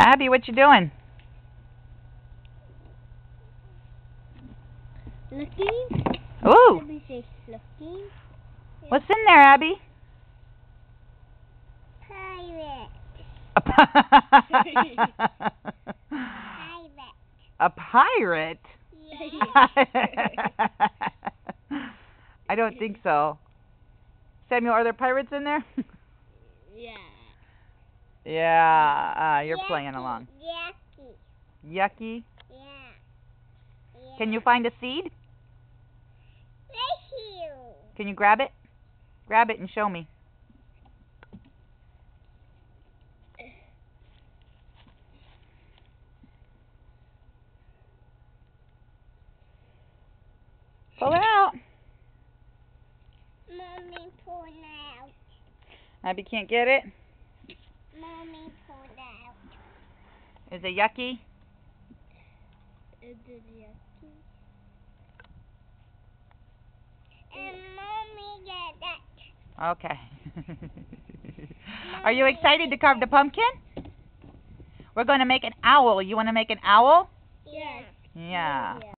Abby, what you doing? Looking. Ooh. Let me say looking. What's in there, Abby? Pirate. A pirate? Yeah. I don't think so. Samuel, are there pirates in there? Yeah. Yeah, you're Yucky. playing along. Yucky. Yucky? Yeah. Can you find a seed? Thank you. Can you grab it? Grab it and show me. Pull it out. Mommy, pull it out. Abby can't get it. Mommy, pull it out. Is it yucky? Is it yucky? And Mommy get that. Okay. Are you excited to carve the pumpkin? We're going to make an owl. You want to make an owl? Yes. Yeah.